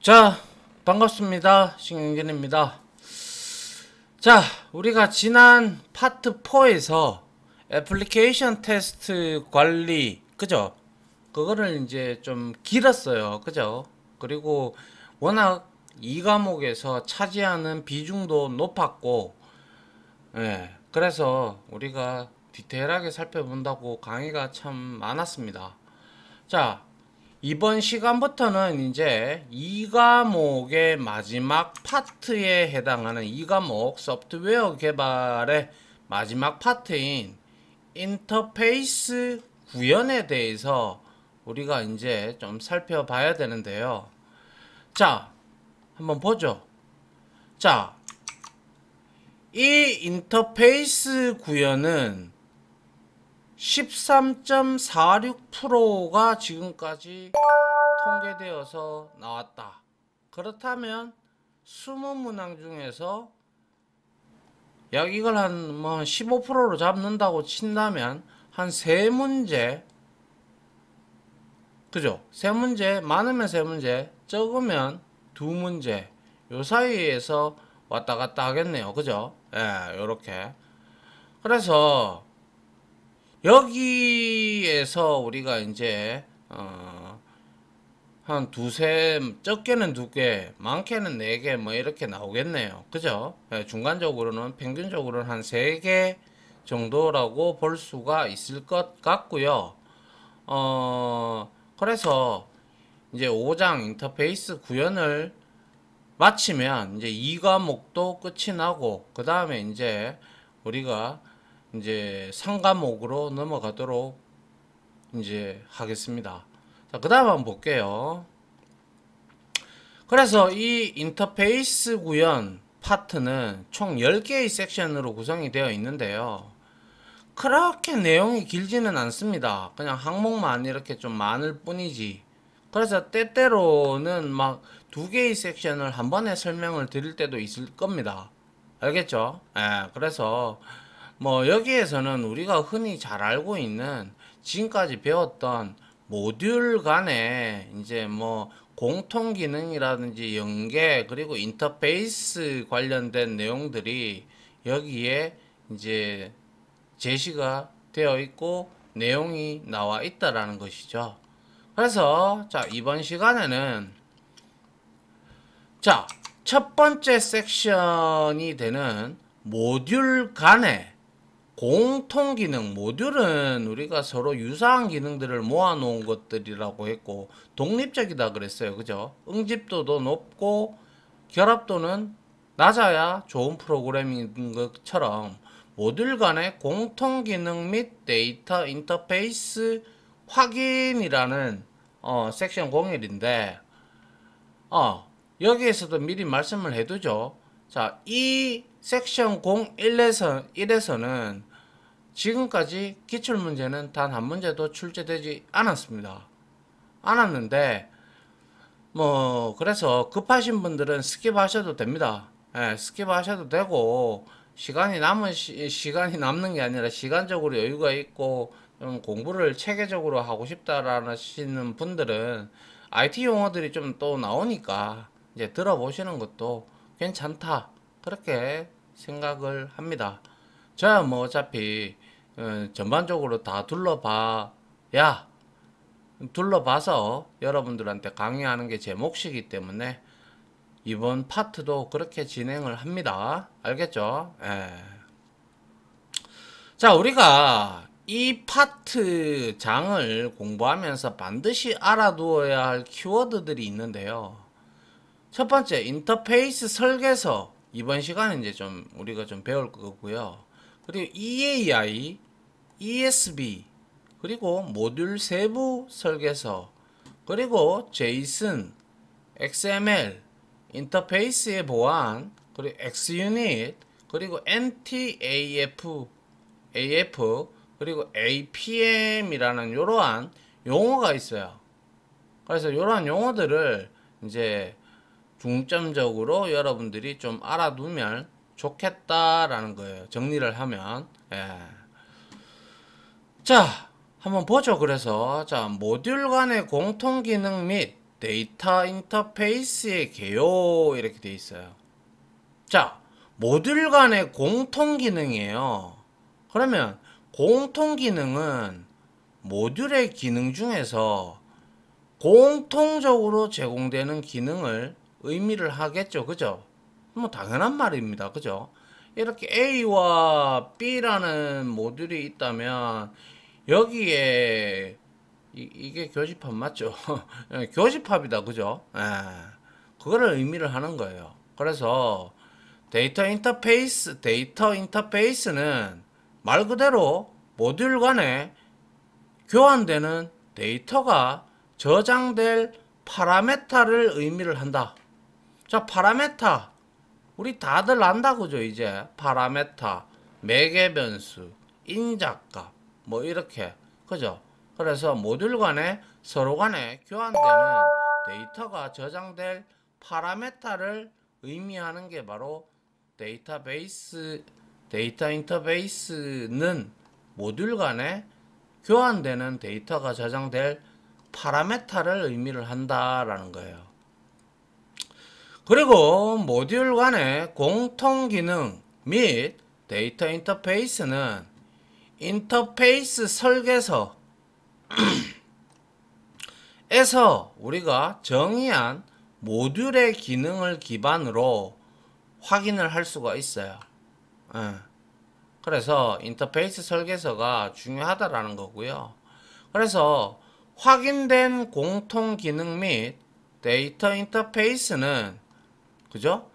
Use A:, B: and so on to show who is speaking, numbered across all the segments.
A: 자, 반갑습니다. 신경진입니다. 자, 우리가 지난 파트 4에서 애플리케이션 테스트 관리, 그죠? 그거를 이제 좀 길었어요. 그죠? 그리고 워낙 이 과목에서 차지하는 비중도 높았고, 예, 그래서 우리가 디테일하게 살펴본다고 강의가 참 많았습니다. 자, 이번 시간부터는 이제 이 과목의 마지막 파트에 해당하는 이 과목 소프트웨어 개발의 마지막 파트인 인터페이스 구현에 대해서 우리가 이제 좀 살펴봐야 되는데요. 자, 한번 보죠. 자, 이 인터페이스 구현은 13.46%가 지금까지 통계되어서 나왔다. 그렇다면 20문항 중에서 약 이걸 한 뭐 15%로 잡는다고 친다면 한 3문제, 그죠? 3문제, 많으면 3문제, 적으면 2문제, 요 사이에서 왔다 갔다 하겠네요. 그죠? 예, 요렇게. 그래서 여기에서 우리가 이제 한 두세, 적게는 두 개, 많게는 네 개, 뭐 이렇게 나오겠네요. 그죠? 예, 중간적으로는, 평균적으로는 한 세 개 정도라고 볼 수가 있을 것 같고요. 그래서 이제 5장 인터페이스 구현을 마치면 이제 이 과목도 끝이 나고, 그 다음에 이제 우리가 이제 3과목으로 넘어가도록 이제 하겠습니다. 자, 그 다음 한번 볼게요. 그래서 이 인터페이스 구현 파트는 총 10개의 섹션으로 구성이 되어 있는데요. 그렇게 내용이 길지는 않습니다. 그냥 항목만 이렇게 좀 많을 뿐이지. 그래서 때때로는 막 2개의 섹션을 한 번에 설명을 드릴 때도 있을 겁니다. 알겠죠? 예, 그래서 뭐 여기에서는 우리가 흔히 잘 알고 있는 지금까지 배웠던 모듈 간의 이제 뭐 공통 기능이라든지 연계 그리고 인터페이스 관련된 내용들이 여기에 이제 제시가 되어 있고 내용이 나와 있다라는 것이죠. 그래서 자, 이번 시간에는 자, 첫 번째 섹션이 되는 모듈 간의 공통 기능, 모듈은 우리가 서로 유사한 기능들을 모아놓은 것들이라고 했고, 독립적이다 그랬어요. 그죠? 응집도도 높고, 결합도는 낮아야 좋은 프로그래밍인 것처럼, 모듈 간의 공통 기능 및 데이터 인터페이스 확인이라는, 섹션 01인데, 여기에서도 미리 말씀을 해두죠. 자, 이 섹션 01에서는 지금까지 기출문제는 단 한 문제도 출제되지 않았습니다. 않았는데 뭐 그래서 급하신 분들은 스킵하셔도 됩니다. 예, 스킵하셔도 되고 시간이 남는 게 아니라 시간적으로 여유가 있고 좀 공부를 체계적으로 하고 싶다라는 분들은 IT 용어들이 좀 또 나오니까 이제 들어보시는 것도 괜찮다 그렇게 생각을 합니다. 저야 뭐 어차피 전반적으로 다 둘러봐서 여러분들한테 강의하는 게 제 몫이기 때문에 이번 파트도 그렇게 진행을 합니다. 알겠죠? 예. 자, 우리가 이 파트 장을 공부하면서 반드시 알아두어야 할 키워드들이 있는데요. 첫 번째, 인터페이스 설계서. 이번 시간에 이제 좀 우리가 좀 배울 거고요. 그리고 EAI, ESB, 그리고 모듈 세부 설계서, 그리고 제이슨, XML, 인터페이스의 보안, 그리고 XUnit, 그리고 NTAF, 그리고 APM이라는 이러한 용어가 있어요. 그래서 이러한 용어들을 이제 중점적으로 여러분들이 좀 알아두면 좋겠다라는 거예요. 정리를 하면. 예. 자, 한번 보죠. 그래서 자, 모듈 간의 공통 기능 및 데이터 인터페이스의 개요 이렇게 돼 있어요. 자, 모듈 간의 공통 기능이에요. 그러면 공통 기능은 모듈의 기능 중에서 공통적으로 제공되는 기능을 의미를 하겠죠. 그죠? 뭐 당연한 말입니다. 그죠? 이렇게 A와 B라는 모듈이 있다면 여기에 이게 교집합 맞죠? 교집합이다. 그죠? 예. 그거를 의미를 하는 거예요. 그래서 데이터 인터페이스는 말 그대로 모듈 간에 교환되는 데이터가 저장될 파라메타를 의미를 한다. 자, 파라메타. 우리 다들 안다, 그죠, 이제? 파라메타, 매개 변수, 인자값, 뭐, 이렇게. 그죠? 그래서 모듈 간에 서로 간에 교환되는 데이터가 저장될 파라메타를 의미하는 게 바로 데이터 인터페이스는 모듈 간에 교환되는 데이터가 저장될 파라메타를 의미를 한다라는 거예요. 그리고 모듈 간의 공통 기능 및 데이터 인터페이스는 인터페이스 설계서에서 우리가 정의한 모듈의 기능을 기반으로 확인을 할 수가 있어요. 그래서 인터페이스 설계서가 중요하다라는 거고요. 그래서 확인된 공통 기능 및 데이터 인터페이스는 그죠?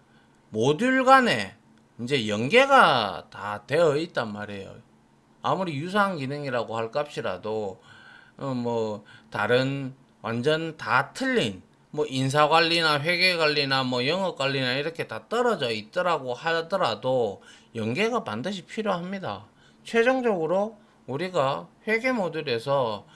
A: 모듈 간에 이제 연계가 다 되어 있단 말이에요. 아무리 유사한 기능이라고 할 값이라도 뭐 다른 완전 다 틀린 뭐 인사 관리나 회계 관리나 뭐 영업 관리나 이렇게 다 떨어져 있더라고 하더라도 연계가 반드시 필요합니다. 최종적으로 우리가 회계 모듈에서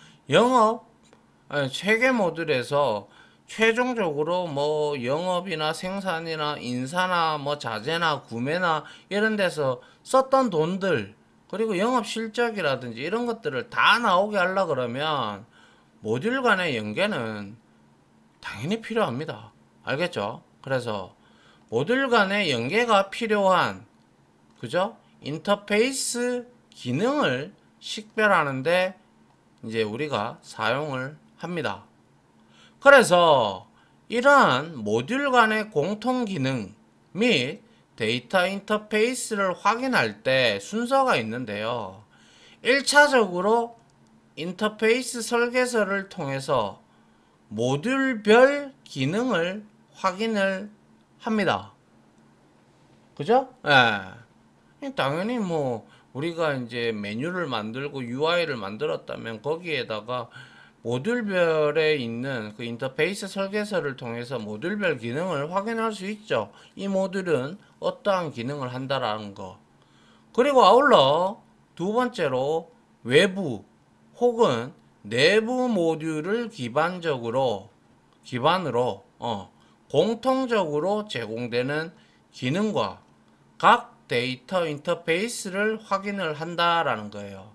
A: 회계 모듈에서 최종적으로 뭐 영업이나 생산이나 인사나 뭐 자재나 구매나 이런 데서 썼던 돈들 그리고 영업 실적이라든지 이런 것들을 다 나오게 하려 그러면 모듈 간의 연계는 당연히 필요합니다. 알겠죠? 그래서 모듈 간의 연계가 필요한 그죠? 인터페이스 기능을 식별하는데 이제 우리가 사용을 합니다. 그래서 이러한 모듈 간의 공통 기능 및 데이터 인터페이스를 확인할 때 순서가 있는데요. 1차적으로 인터페이스 설계서를 통해서 모듈별 기능을 확인을 합니다. 그죠? 예. 당연히 뭐 우리가 이제 메뉴를 만들고 UI를 만들었다면 거기에다가 모듈별에 있는 그 인터페이스 설계서를 통해서 모듈별 기능을 확인할 수 있죠. 이 모듈은 어떠한 기능을 한다라는 거. 그리고 아울러 두 번째로 외부 혹은 내부 모듈을 기반으로 공통적으로 제공되는 기능과 각 데이터 인터페이스를 확인을 한다라는 거예요.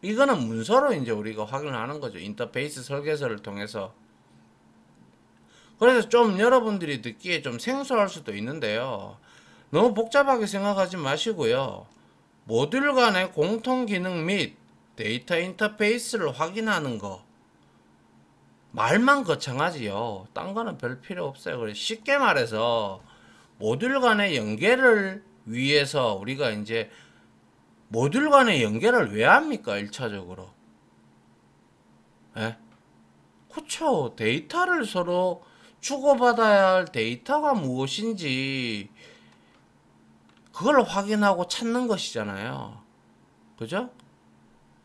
A: 이거는 문서로 이제 우리가 확인을 하는 거죠. 인터페이스 설계서를 통해서. 그래서 좀 여러분들이 듣기에 좀 생소할 수도 있는데요. 너무 복잡하게 생각하지 마시고요. 모듈 간의 공통 기능 및 데이터 인터페이스를 확인하는 거. 말만 거창하지요. 딴 거는 별 필요 없어요. 그래서 쉽게 말해서 모듈 간의 연계를 위해서 우리가 이제 모듈 간의 연계를 왜 합니까? 1차적으로. 예? 그쵸. 데이터를 서로 주고받아야 할 데이터가 무엇인지 그걸 확인하고 찾는 것이잖아요. 그죠?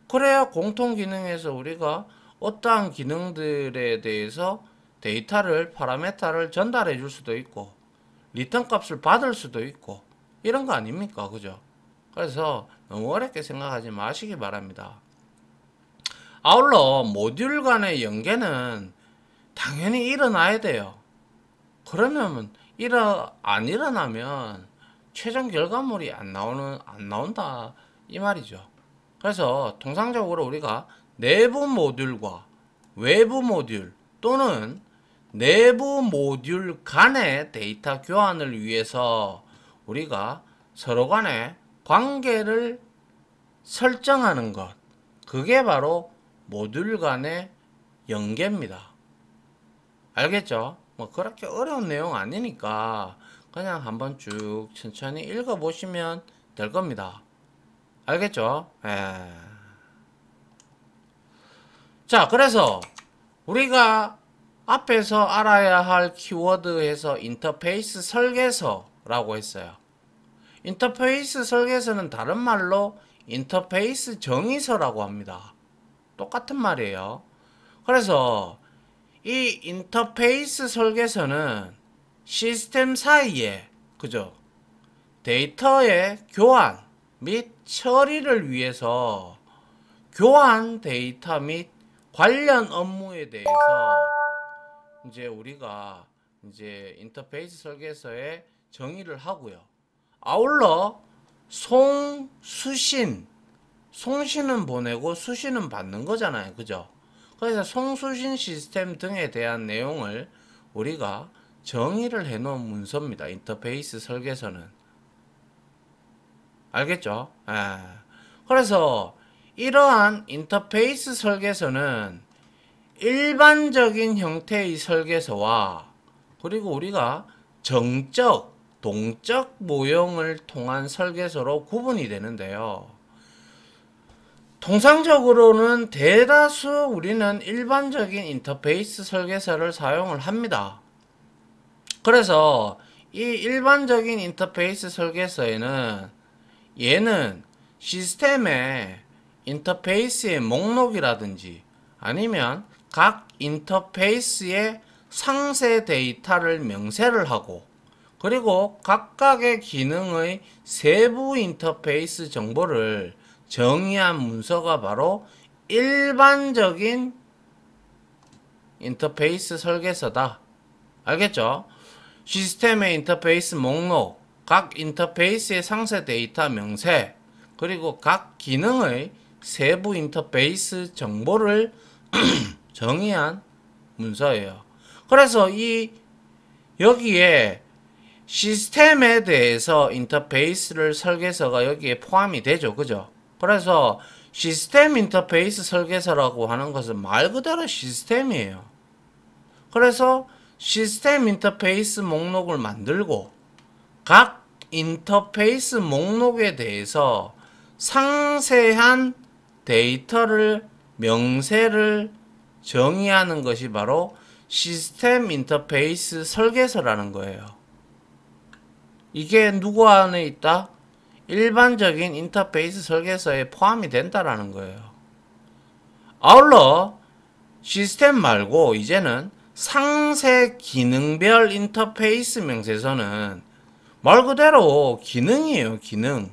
A: 그래야 공통 기능에서 우리가 어떠한 기능들에 대해서 데이터를 파라메타를 전달해 줄 수도 있고 리턴 값을 받을 수도 있고 이런 거 아닙니까? 그죠? 그래서 너무 어렵게 생각하지 마시기 바랍니다. 아울러 모듈 간의 연계는 당연히 일어나야 돼요. 그러면 안 일어나면 최종 결과물이 안 나온다 이 말이죠. 그래서 통상적으로 우리가 내부 모듈과 외부 모듈 또는 내부 모듈 간의 데이터 교환을 위해서 우리가 서로 간의 관계를 설정하는 것, 그게 바로 모듈 간의 연계입니다. 알겠죠? 뭐 그렇게 어려운 내용 아니니까 그냥 한번 쭉 천천히 읽어보시면 될 겁니다. 알겠죠? 예. 자, 그래서 우리가 앞에서 알아야 할 키워드에서 인터페이스 설계서라고 했어요. 인터페이스 설계서는 다른 말로 인터페이스 정의서라고 합니다. 똑같은 말이에요. 그래서 이 인터페이스 설계서는 시스템 사이에, 그죠? 데이터의 교환 및 처리를 위해서 교환 데이터 및 관련 업무에 대해서 이제 우리가 이제 인터페이스 설계서에 정의를 하고요. 아울러 송수신은 보내고 수신은 받는 거잖아요. 그죠? 그래서 송수신 시스템 등에 대한 내용을 우리가 정의를 해 놓은 문서입니다. 인터페이스 설계서는. 알겠죠? 예. 그래서 이러한 인터페이스 설계서는 일반적인 형태의 설계서와 그리고 우리가 정적, 동적 모형을 통한 설계서로 구분이 되는데요. 통상적으로는 대다수 우리는 일반적인 인터페이스 설계서를 사용을 합니다. 그래서 이 일반적인 인터페이스 설계서에는 얘는 시스템의 인터페이스의 목록이라든지 아니면 각 인터페이스의 상세 데이터를 명세를 하고 그리고 각각의 기능의 세부 인터페이스 정보를 정의한 문서가 바로 일반적인 인터페이스 설계서다. 알겠죠? 시스템의 인터페이스 목록, 각 인터페이스의 상세 데이터 명세, 그리고 각 기능의 세부 인터페이스 정보를 정의한 문서예요. 그래서 여기에 시스템에 대해서 인터페이스를 설계서가 여기에 포함이 되죠. 그죠? 그래서 시스템 인터페이스 설계서라고 하는 것은 말 그대로 시스템이에요. 그래서 시스템 인터페이스 목록을 만들고 각 인터페이스 목록에 대해서 상세한 데이터를 명세를 정의하는 것이 바로 시스템 인터페이스 설계서라는 거예요. 이게 누구 안에 있다? 일반적인 인터페이스 설계서에 포함이 된다라는 거예요. 아울러 시스템 말고 이제는 상세 기능별 인터페이스 명세서는 말 그대로 기능이에요. 기능.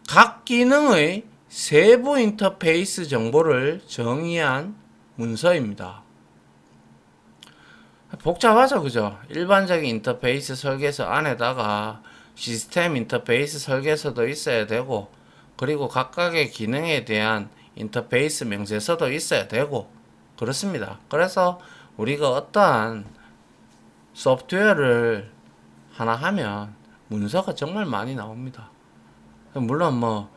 A: 각 기능의 세부 인터페이스 정보를 정의한 문서입니다. 복잡하죠, 그죠? 일반적인 인터페이스 설계서 안에다가 시스템 인터페이스 설계서도 있어야 되고, 그리고 각각의 기능에 대한 인터페이스 명세서도 있어야 되고, 그렇습니다. 그래서 우리가 어떠한 소프트웨어를 하나 하면 문서가 정말 많이 나옵니다. 물론 뭐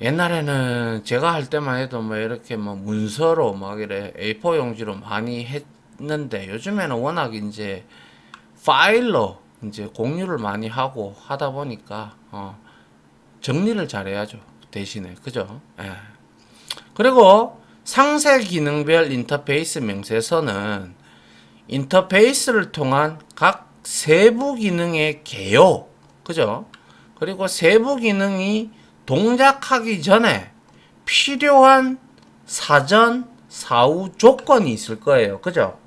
A: 옛날에는 제가 할 때만 해도 뭐 이렇게 뭐 문서로 막 이래 A4 용지로 많이 했는데 요즘에는 워낙 이제 파일로 이제 공유를 많이 하고 하다 보니까 정리를 잘해야죠. 대신에 그죠? 예. 그리고 상세 기능별 인터페이스 명세서는 인터페이스를 통한 각 세부 기능의 개요, 그죠? 그리고 세부 기능이 동작하기 전에 필요한 사전 사후 조건이 있을 거예요. 그죠?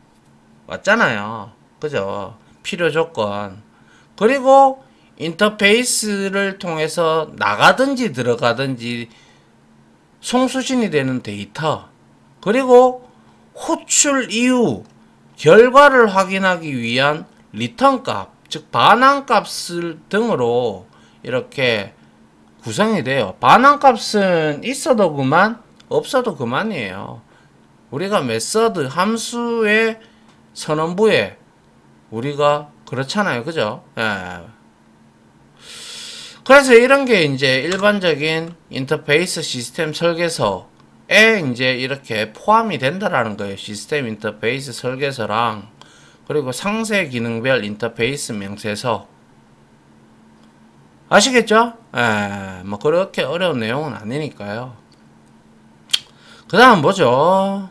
A: 맞잖아요. 그죠? 필요 조건. 그리고 인터페이스를 통해서 나가든지 들어가든지 송수신이 되는 데이터. 그리고 호출 이후 결과를 확인하기 위한 리턴 값, 즉 반환 값을 등으로 이렇게 구성이 돼요. 반환 값은 있어도 그만, 없어도 그만이에요. 우리가 메서드 함수의 선언부에 우리가 그렇잖아요. 그죠? 예. 그래서 이런 게 이제 일반적인 인터페이스 시스템 설계서에 이제 이렇게 포함이 된다라는 거예요. 시스템 인터페이스 설계서랑 그리고 상세 기능별 인터페이스 명세서. 아시겠죠? 예, 뭐 그렇게 어려운 내용은 아니니까요. 그 다음 뭐죠?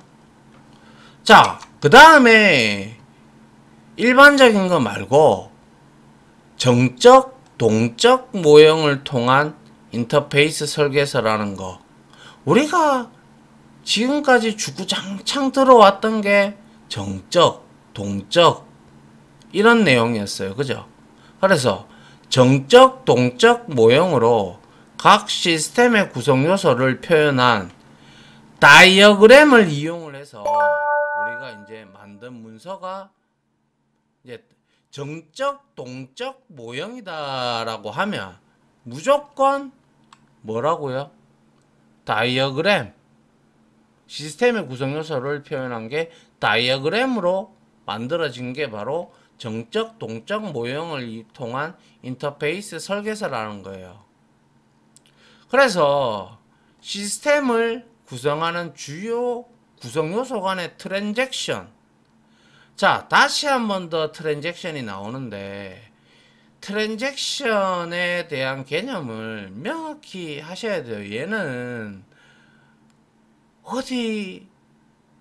A: 자, 그 다음에 일반적인 거 말고 정적, 동적 모형을 통한 인터페이스 설계서라는 거. 우리가 지금까지 주구장창 들어왔던 게 정적, 동적 이런 내용이었어요. 그죠? 그래서 정적, 동적 모형으로 각 시스템의 구성 요소를 표현한 다이어그램을 이용을 해서 우리가 이제 만든 문서가 이제 정적, 동적 모형이다라고 하면 무조건 뭐라고요? 다이어그램. 시스템의 구성 요소를 표현한 게 다이어그램으로 만들어진 게 바로 정적, 동적 모형을 통한 인터페이스 설계서라는 거예요. 그래서 시스템을 구성하는 주요 구성 요소 간의 트랜잭션. 자, 다시 한 번 더 트랜잭션이 나오는데 트랜잭션에 대한 개념을 명확히 하셔야 돼요. 얘는 어디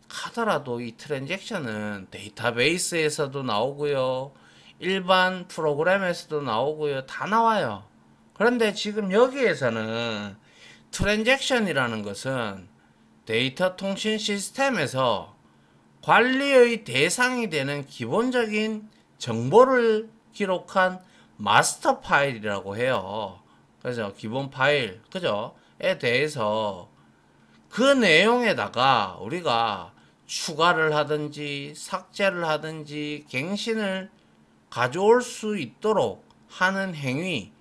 A: 가더라도 이 트랜잭션은 데이터베이스에서도 나오고요. 일반 프로그램에서도 나오고요. 다 나와요. 그런데 지금 여기에서는 트랜잭션이라는 것은 데이터 통신 시스템에서 관리의 대상이 되는 기본적인 정보를 기록한 마스터 파일이라고 해요. 그래서 기본 파일, 그죠? 에 대해서 그 내용에다가 우리가 추가를 하든지 삭제를 하든지 갱신을 가져올 수 있도록 하는 행위,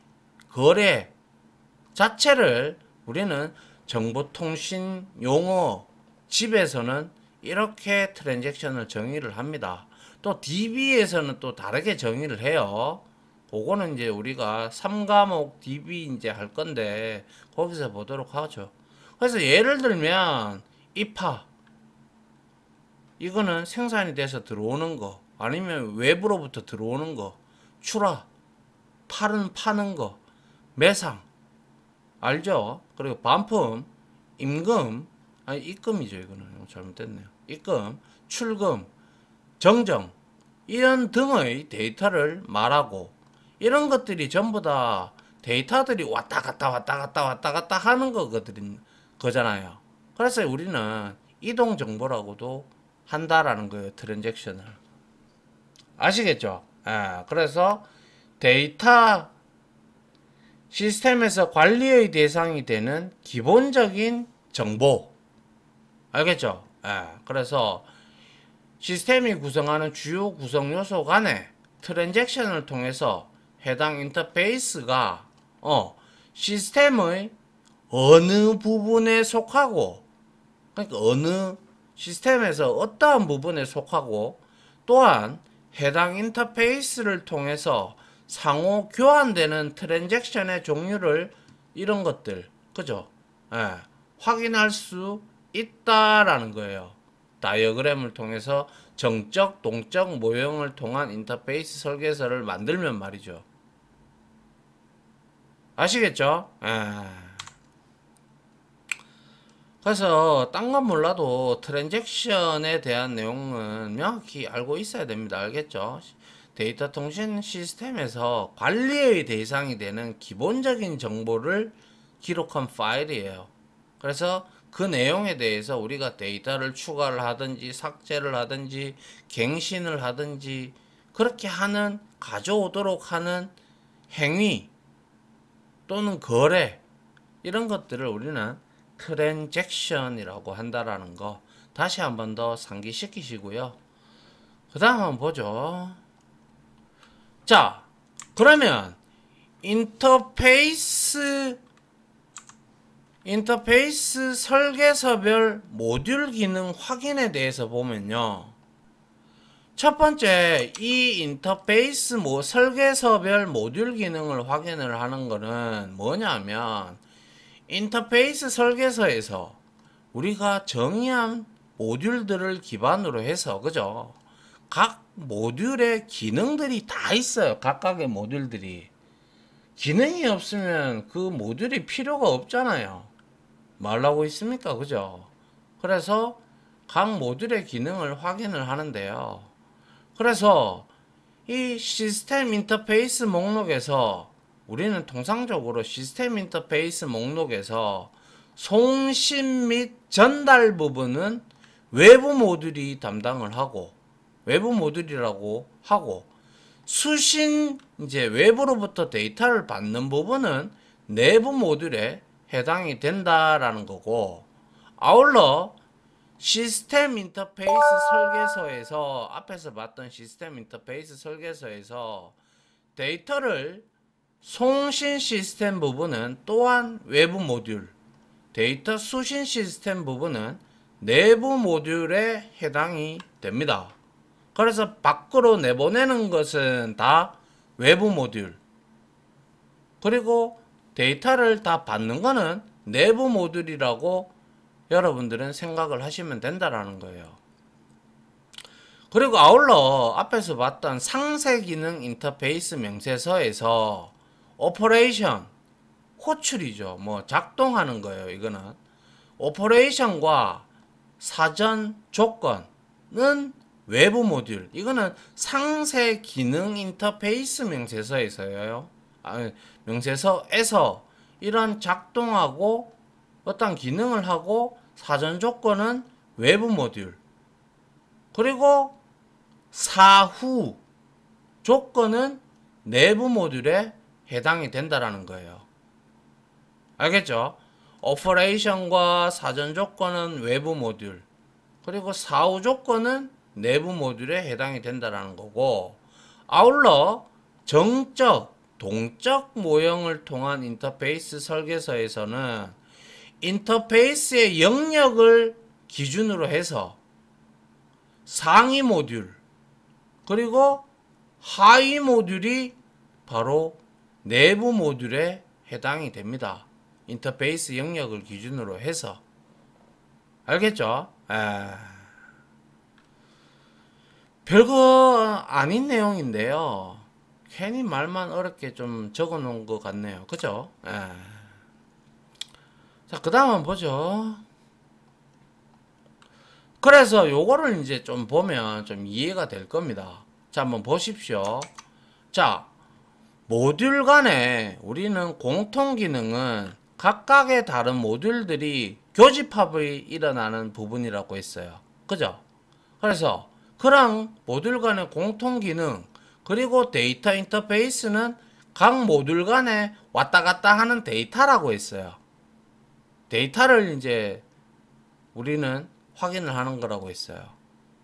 A: 거래 자체를 우리는 정보통신 용어 집에서는 이렇게 트랜잭션을 정의를 합니다. 또 DB에서는 또 다르게 정의를 해요. 그거는 이제 우리가 3과목 DB 이제 할 건데 거기서 보도록 하죠. 그래서 예를 들면 입하 이거는 생산이 돼서 들어오는 거 아니면 외부로부터 들어오는 거, 출하 파는 거, 매상 알죠? 그리고 반품, 임금 아니 입금이죠. 이거는 잘못됐네요. 입금, 출금, 정정 이런 등의 데이터를 말하고 이런 것들이 전부 다 데이터들이 왔다 갔다 하는 거잖아요. 그래서 우리는 이동 정보라고도 한다라는 거예요. 트랜잭션을. 아시겠죠? 예, 그래서 데이터 시스템에서 관리의 대상이 되는 기본적인 정보. 알겠죠? 예, 그래서 시스템이 구성하는 주요 구성 요소 간의 트랜잭션을 통해서 해당 인터페이스가 시스템의 어느 부분에 속하고 그러니까 어느 시스템에서 어떠한 부분에 속하고 또한 해당 인터페이스를 통해서 상호 교환되는 트랜잭션의 종류를 이런 것들 그죠? 예, 확인할 수 있다라는 거예요. 다이어그램을 통해서 정적, 동적 모형을 통한 인터페이스 설계서를 만들면 말이죠. 아시겠죠? 그래서 딴 건 몰라도 트랜잭션에 대한 내용은 명확히 알고 있어야 됩니다. 알겠죠? 데이터 통신 시스템에서 관리의 대상이 되는 기본적인 정보를 기록한 파일이에요. 그래서 그 내용에 대해서 우리가 데이터를 추가를 하든지 삭제를 하든지 갱신을 하든지 그렇게 하는 가져오도록 하는 행위 또는 거래 이런 것들을 우리는 트랜잭션이라고 한다라는 거 다시 한 번 더 상기시키시고요. 그 다음 한번 보죠. 자, 그러면 인터페이스 인터페이스 설계서별 모듈 기능 확인에 대해서 보면요. 첫 번째, 이 인터페이스 설계서별 모듈 기능을 확인을 하는 거는 뭐냐면, 인터페이스 설계서에서 우리가 정의한 모듈들을 기반으로 해서, 그죠? 각 모듈의 기능들이 다 있어요. 각각의 모듈들이. 기능이 없으면 그 모듈이 필요가 없잖아요. 말라고 있습니까? 그죠? 그래서 각 모듈의 기능을 확인을 하는데요. 그래서 이 시스템 인터페이스 목록에서 우리는 통상적으로 시스템 인터페이스 목록에서 송신 및 전달 부분은 외부 모듈이 담당을 하고, 외부 모듈이라고 하고, 수신 이제 외부로부터 데이터를 받는 부분은 내부 모듈에 해당이 된다라는 거고, 아울러 시스템 인터페이스 설계서에서 앞에서 봤던 시스템 인터페이스 설계서에서 데이터를 송신 시스템 부분은 또한 외부 모듈, 데이터 수신 시스템 부분은 내부 모듈에 해당이 됩니다. 그래서 밖으로 내보내는 것은 다 외부 모듈, 그리고 데이터를 다 받는 거는 내부 모듈이라고 여러분들은 생각을 하시면 된다라는 거예요. 그리고 아울러 앞에서 봤던 상세 기능 인터페이스 명세서에서 오퍼레이션, 호출이죠. 뭐 작동하는 거예요. 이거는 오퍼레이션과 사전 조건은 외부 모듈. 이거는 상세 기능 인터페이스 명세서에서요. 명세서에서 이런 작동하고 어떤 기능을 하고 사전 조건은 외부 모듈. 그리고 사후 조건은 내부 모듈에 해당이 된다라는 거예요. 알겠죠? 오퍼레이션과 사전 조건은 외부 모듈, 그리고 사후 조건은 내부 모듈에 해당이 된다라는 거고, 아울러 정적, 동적 모형을 통한 인터페이스 설계서에서는 인터페이스의 영역을 기준으로 해서 상위 모듈, 그리고 하위 모듈이 바로 내부 모듈에 해당이 됩니다. 인터페이스 영역을 기준으로 해서. 알겠죠? 별거 아닌 내용인데요. 괜히 말만 어렵게 좀 적어 놓은 것 같네요. 그죠? 자, 그 다음 한번 보죠. 그래서 요거를 이제 좀 보면 좀 이해가 될 겁니다. 자, 한번 보십시오. 자, 모듈 간에 우리는 공통 기능은 각각의 다른 모듈들이 교집합이 일어나는 부분이라고 했어요. 그죠? 그래서 그런 모듈 간의 공통 기능, 그리고 데이터 인터페이스는 각 모듈 간에 왔다 갔다 하는 데이터라고 했어요. 데이터를 이제 우리는 확인을 하는 거라고 했어요.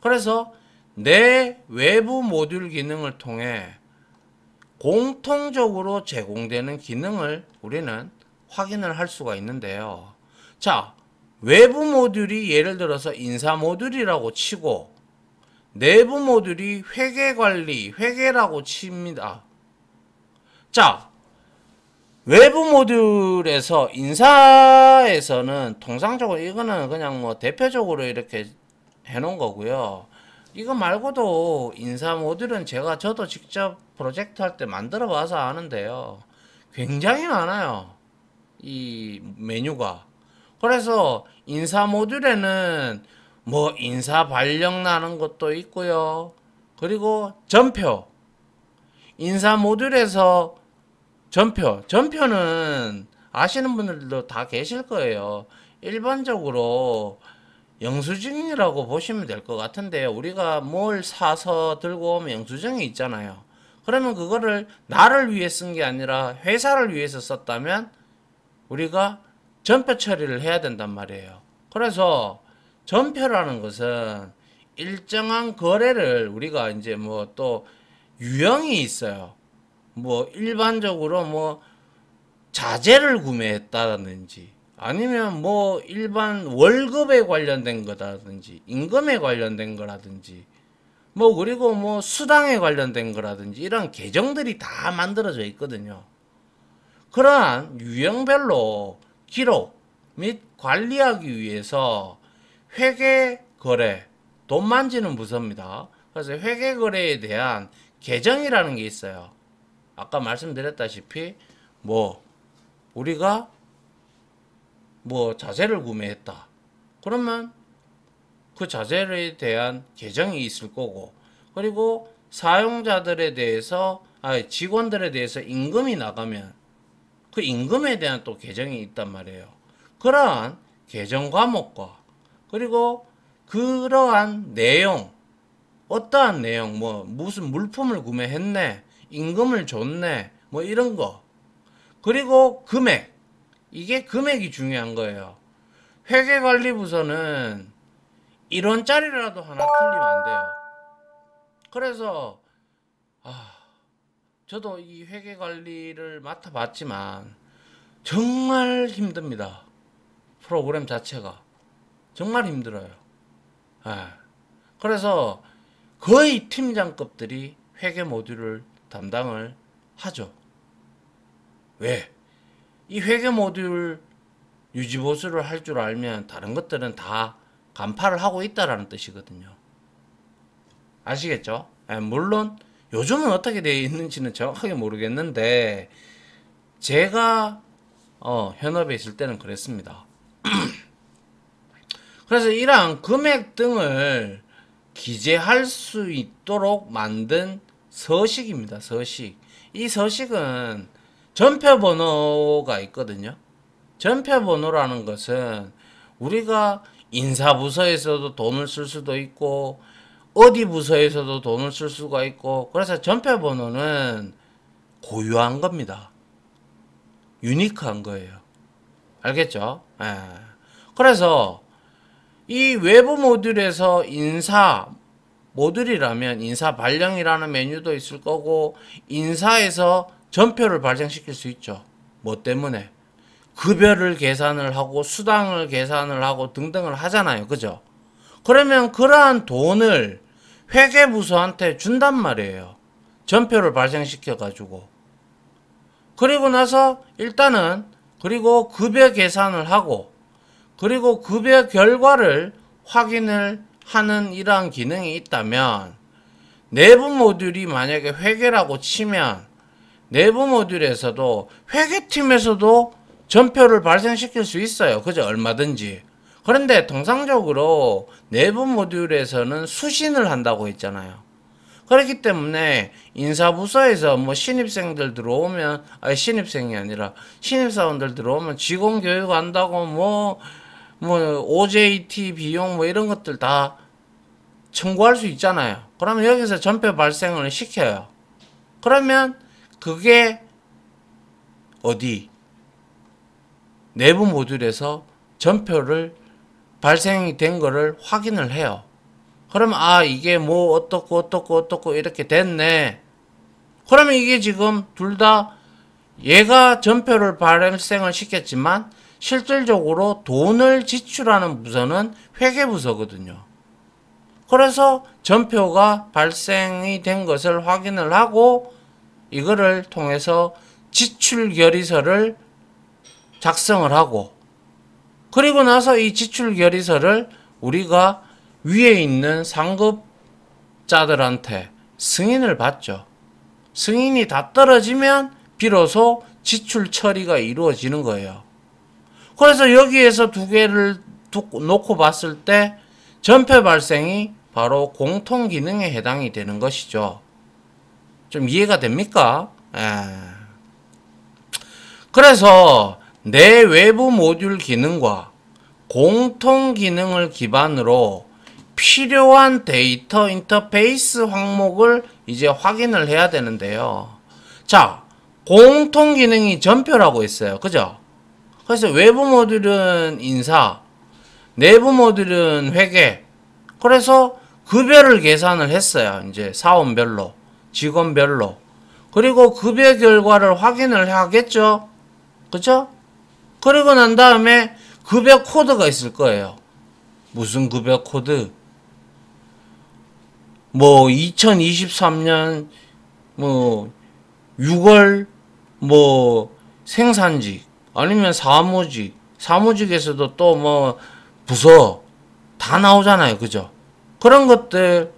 A: 그래서 내 외부 모듈 기능을 통해 공통적으로 제공되는 기능을 우리는 확인을 할 수가 있는데요. 자, 외부 모듈이 예를 들어서 인사 모듈이라고 치고 내부 모듈이 회계관리, 회계라고 칩니다. 자, 외부 모듈에서 인사에서는 통상적으로 이거는 그냥 뭐 대표적으로 이렇게 해놓은 거고요. 이거 말고도 인사 모듈은 저도 직접 프로젝트 할 때 만들어 봐서 아는데요. 굉장히 많아요. 이 메뉴가. 그래서 인사 모듈에는 뭐 인사 발령 나는 것도 있고요. 그리고 전표. 인사 모듈에서 전표는 아시는 분들도 다 계실 거예요. 일반적으로 영수증이라고 보시면 될 것 같은데요. 우리가 뭘 사서 들고 오면 영수증이 있잖아요. 그러면 그거를 나를 위해 쓴 게 아니라 회사를 위해서 썼다면 우리가 전표 처리를 해야 된단 말이에요. 그래서 전표라는 것은 일정한 거래를 우리가 이제 뭐 또 유형이 있어요. 뭐 일반적으로 뭐 자재를 구매했다든지 아니면 뭐 일반 월급에 관련된 거라든지 임금에 관련된 거라든지 뭐 그리고 뭐 수당에 관련된 거라든지 이런 계정들이 다 만들어져 있거든요. 그러한 유형별로 기록 및 관리하기 위해서 회계거래, 돈 만지는 부서입니다. 그래서 회계거래에 대한 계정이라는 게 있어요. 아까 말씀드렸다시피 뭐 우리가 뭐 자재를 구매했다. 그러면 그 자재에 대한 계정이 있을 거고, 그리고 사용자들에 대해서 직원들에 대해서 임금이 나가면 그 임금에 대한 또 계정이 있단 말이에요. 그러한 계정 과목과 그리고 그러한 내용, 어떠한 내용, 뭐 무슨 물품을 구매했네, 임금을 줬네, 뭐 이런 거. 그리고 금액, 이게 금액이 중요한 거예요. 회계관리부서는 1원짜리라도 하나 틀리면 안 돼요. 그래서 저도 이 회계관리를 맡아봤지만 정말 힘듭니다. 프로그램 자체가 정말 힘들어요. 그래서 거의 팀장급들이 회계 모듈을 담당을 하죠. 왜? 이 회계 모듈 유지보수를 할 줄 알면 다른 것들은 다 간파를 하고 있다라는 뜻이거든요. 아시겠죠? 물론 요즘은 어떻게 되어 있는지는 정확하게 모르겠는데 제가 현업에 있을 때는 그랬습니다. 그래서 이러한 금액 등을 기재할 수 있도록 만든 서식입니다. 서식. 이 서식은 전표번호가 있거든요. 전표번호라는 것은 우리가 인사부서에서도 돈을 쓸 수도 있고 어디 부서에서도 돈을 쓸 수가 있고, 그래서 전표번호는 고유한 겁니다. 유니크한 거예요. 알겠죠? 그래서 이 외부 모듈에서 인사 모듈이라면 인사 발령이라는 메뉴도 있을 거고, 인사에서 전표를 발생시킬 수 있죠. 뭐 때문에? 급여를 계산을 하고 수당을 계산을 하고 등등을 하잖아요. 그죠? 그러면 그러한 돈을 회계부서한테 준단 말이에요. 전표를 발생시켜 가지고. 그리고 나서 일단은 그리고 급여 계산을 하고 그리고 급여 결과를 확인을 하는 이러한 기능이 있다면, 내부 모듈이 만약에 회계라고 치면 내부 모듈에서도 회계팀에서도 전표를 발생시킬 수 있어요. 그죠? 얼마든지. 그런데 통상적으로 내부 모듈에서는 수신을 한다고 했잖아요. 그렇기 때문에 인사부서에서 뭐 신입생들 들어오면, 신입생이 아니라 신입사원들 들어오면 직원 교육 한다고 뭐 OJT 비용 뭐 이런 것들 다 청구할 수 있잖아요. 그러면 여기서 전표 발생을 시켜요. 그러면 그게 어디? 내부 모듈에서 전표를 발생이 된 거를 확인을 해요. 그러면 이게 뭐 어떻고 이렇게 됐네. 그러면 이게 지금 둘 다 얘가 전표를 발생을 시켰지만 실질적으로 돈을 지출하는 부서는 회계부서거든요. 그래서 전표가 발생이 된 것을 확인을 하고 이거를 통해서 지출 결의서를 작성을 하고, 그리고 나서 이 지출 결의서를 우리가 위에 있는 상급자들한테 승인을 받죠. 승인이 다 떨어지면 비로소 지출 처리가 이루어지는 거예요. 그래서 여기에서 두 개를 놓고 봤을 때 전표 발생이 바로 공통 기능에 해당이 되는 것이죠. 좀 이해가 됩니까? 그래서 내 외부 모듈 기능과 공통 기능을 기반으로 필요한 데이터 인터페이스 항목을 이제 확인을 해야 되는데요. 자, 공통 기능이 전표라고 했어요. 그죠? 그래서 외부 모듈은 인사, 내부 모듈은 회계. 그래서 급여를 계산을 했어요. 이제 사원별로, 직원별로. 그리고 급여 결과를 확인을 하겠죠? 그죠? 그리고 난 다음에 급여 코드가 있을 거예요. 무슨 급여 코드? 뭐 2023년 뭐 6월 뭐 생산직 아니면 사무직에서도 또 뭐 부서 다 나오잖아요. 그죠? 그런 것들이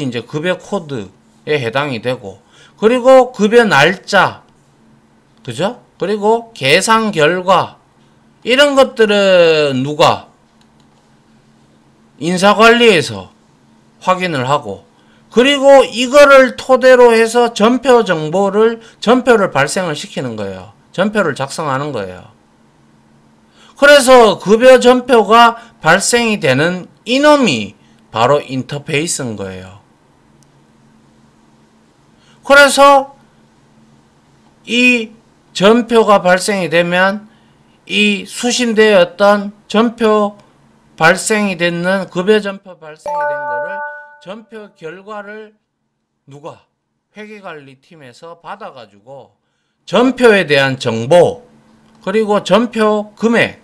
A: 이제 급여 코드에 해당이 되고, 그리고 급여 날짜, 그죠? 그리고 계산 결과, 이런 것들은 누가? 인사관리에서 확인을 하고, 그리고 이거를 토대로 해서 전표를 발생을 시키는 거예요. 전표를 작성하는 거예요. 그래서 급여 전표가 발생이 되는 이놈이 바로 인터페이스인 거예요. 그래서 이 전표가 발생이 되면 이 수신되었던 전표 발생이 됐는 급여 전표 발생이 된 거를 전표 결과를 누가? 회계관리팀에서 받아가지고 전표에 대한 정보, 그리고 전표 금액,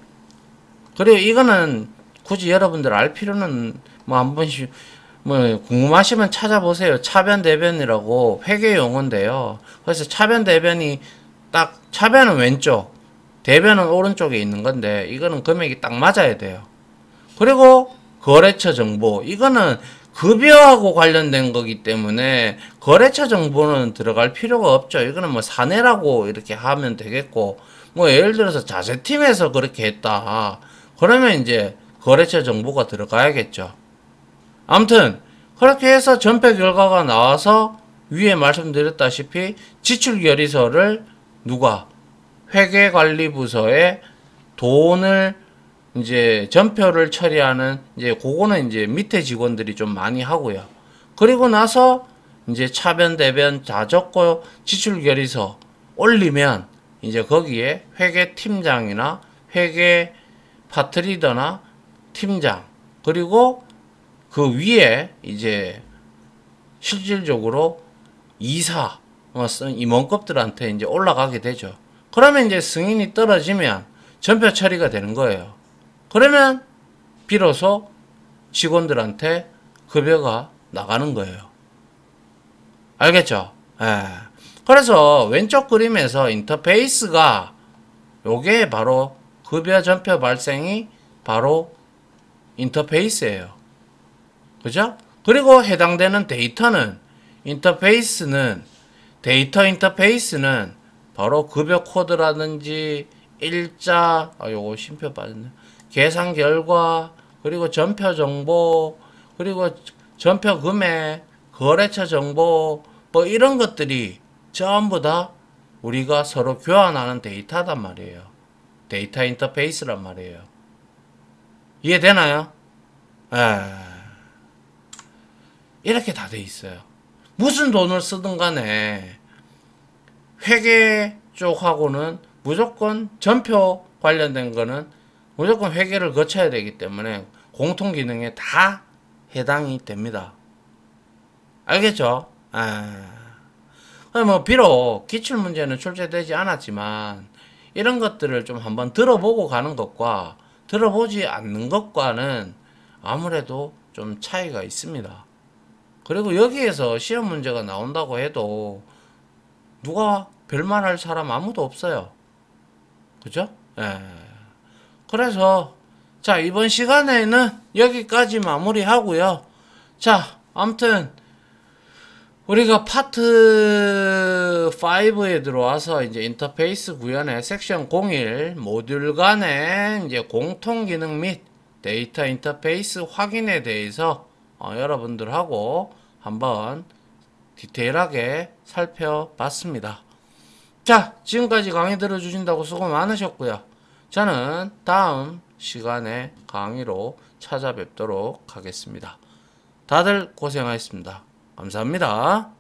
A: 그리고 이거는 굳이 여러분들 알 필요는 뭐 한 번씩 뭐 궁금하시면 찾아보세요. 차변 대변이라고 회계 용어인데요. 그래서 차변 대변이 딱 차변은 왼쪽, 대변은 오른쪽에 있는 건데 이거는 금액이 딱 맞아야 돼요. 그리고 거래처 정보, 이거는 급여하고 관련된 거기 때문에 거래처 정보는 들어갈 필요가 없죠. 이거는 뭐 사내라고 이렇게 하면 되겠고, 뭐 예를 들어서 자재팀에서 그렇게 했다 그러면 이제 거래처 정보가 들어가야겠죠. 아무튼 그렇게 해서 전표 결과가 나와서 위에 말씀드렸다시피 지출결의서를 누가? 회계관리부서에 돈을 이제 전표를 처리하는 이제 그거는 이제 밑에 직원들이 좀 많이 하고요. 그리고 나서 이제 차변 대변 다 적고 지출결의서 올리면 이제 거기에 회계팀장이나 회계 파트리더나 팀장, 그리고 그 위에 이제 실질적으로 이사, 임원급들한테 이제 올라가게 되죠. 그러면 이제 승인이 떨어지면 전표 처리가 되는 거예요. 그러면 비로소 직원들한테 급여가 나가는 거예요. 알겠죠? 예. 그래서 왼쪽 그림에서 인터페이스가 요게 바로 급여 전표 발생이 바로 인터페이스예요. 그죠? 그리고 해당되는 데이터 인터페이스는 바로 급여 코드라든지 일자, 요거 쉼표 빠졌네. 계산 결과, 그리고 전표 정보, 그리고 전표 금액, 거래처 정보, 뭐 이런 것들이 전부 다 우리가 서로 교환하는 데이터단 말이에요. 데이터 인터페이스란 말이에요. 이해되나요? 이렇게 다 돼 있어요. 무슨 돈을 쓰든 간에 회계 쪽하고는 무조건 전표 관련된 거는 무조건 회계를 거쳐야 되기 때문에 공통 기능에 다 해당이 됩니다. 알겠죠? 뭐 비록 기출 문제는 출제되지 않았지만 이런 것들을 좀 한번 들어보고 가는 것과 들어보지 않는 것과는 아무래도 좀 차이가 있습니다. 그리고 여기에서 시험 문제가 나온다고 해도 누가 별말할 사람 아무도 없어요. 그죠? 그래서 자, 이번 시간에는 여기까지 마무리하고요. 자, 아무튼 우리가 파트 5에 들어와서 이제 인터페이스 구현의 섹션 01 모듈 간의 이제 공통 기능 및 데이터 인터페이스 확인에 대해서 여러분들하고 한번 디테일하게 살펴봤습니다. 자, 지금까지 강의 들어주신다고 수고 많으셨고요. 저는 다음 시간에 강의로 찾아뵙도록 하겠습니다. 다들 고생하셨습니다. 감사합니다.